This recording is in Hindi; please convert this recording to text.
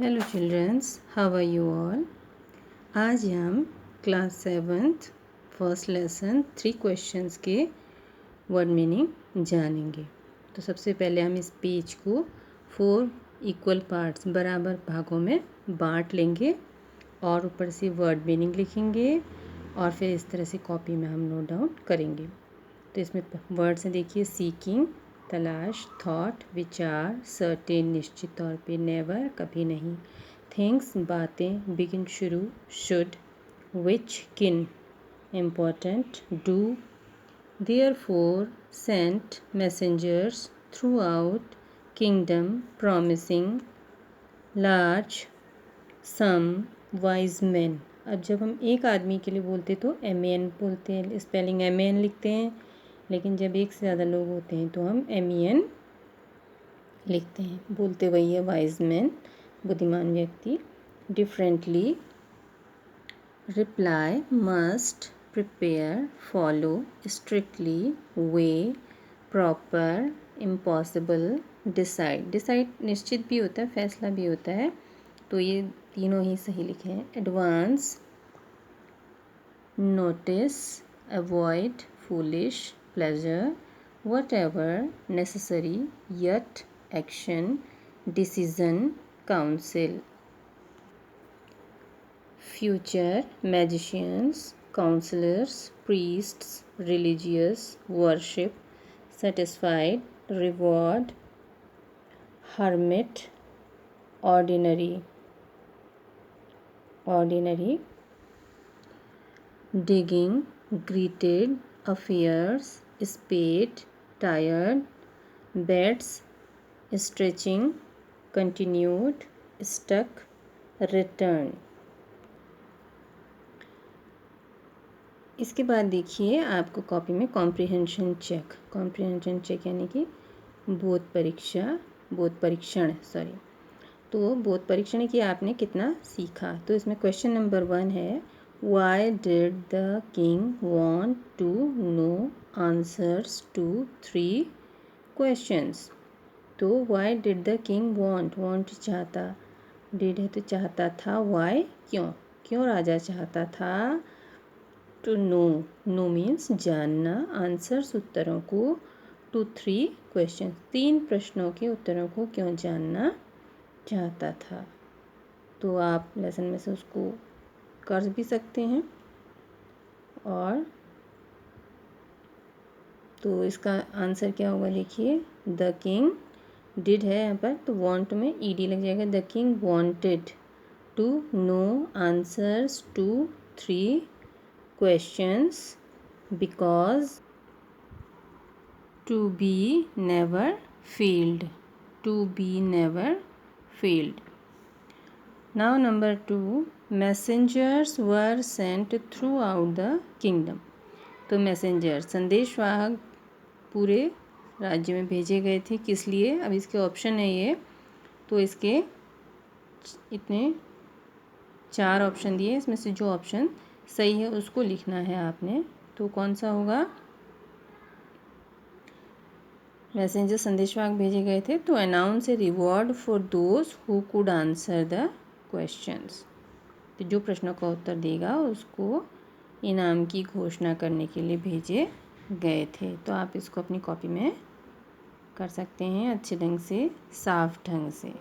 Hello childrens, how are you all. आज हम class 7th first lesson 3 questions के वर्ड मीनिंग जानेंगे। तो सबसे पहले हम इस पेज को 4 इक्वल पार्ट्स बराबर भागों में बांट लेंगे और ऊपर से वर्ड मीनिंग लिखेंगे और फिर इस तरह से कॉपी में हम नोट डाउन करेंगे। तो इसमें वर्ड्स हैं, देखिए, सीकिंग तलाश, थॉट विचार, सर्टेन निश्चित तौर पे, नेवर कभी नहीं, थिंग्स बातें, बिगिन शुरू, should, which kin important, do, therefore, sent, messengers, throughout, kingdom, promising, large, some, wise man. अब जब हम एक आदमी के लिए बोलते तो MEN बोलते हैं, स्पेलिंग MEN लिखते हैं, लेकिन जब एक से ज़्यादा लोग होते हैं तो हम MEN लिखते हैं। बोलते वही है, वाइज मैन, बुद्धिमान व्यक्ति। Differently, reply, must, prepare, follow, strictly, way, proper, impossible, decide. Decide निश्चित भी होता है, फैसला भी होता है, तो ये तीनों ही सही लिखे हैं। Advance, notice, avoid, foolish, pleasure, whatever, necessary, yet, action, decision, counsel. Future, magicians, counselors, priests, religious, worship, satisfied, reward, hermit, ordinary, digging, greeted, affairs, spade, tired, beds, stretching, continued, stuck, return। इसके बाद देखिए, आपको कॉपी में कॉम्प्रिहेंशन चेक यानी कि बोध परीक्षण तो बोध परीक्षण कि आपने कितना सीखा। तो इसमें क्वेश्चन नंबर 1 है, why did the king want to know answers to 3 questions. तो why did the king want चाहता, डिड है तो चाहता था, वाई क्यों राजा चाहता था, टू नो मीन्स जानना, आंसर्स उत्तरों को, टू 3 क्वेश्चन 3 प्रश्नों के उत्तरों को क्यों जानना चाहता था। तो आप लेसन में से उसको कर भी सकते हैं। और तो इसका आंसर क्या होगा, देखिए, द किंग, डिड है यहाँ पर तो वॉन्ट में ED लग जाएगा। The king wanted to know answers to 3 questions because to be never failed. Now number 2, messengers were sent throughout the kingdom. तो मैसेंजर संदेशवाहक पूरे राज्य में भेजे गए थे, किस लिए। अब इसके ऑप्शन है ये, तो इसके इतने 4 ऑप्शन दिए, इसमें से जो ऑप्शन सही है उसको लिखना है आपने। तो कौन सा होगा, मैसेंजर संदेशवाहक भेजे गए थे तो announce A reward for those who could answer the questions. तो जो प्रश्नों का उत्तर देगा उसको इनाम की घोषणा करने के लिए भेजे गए थे। तो आप इसको अपनी कॉपी में कर सकते हैं अच्छे ढंग से, साफ ढंग से।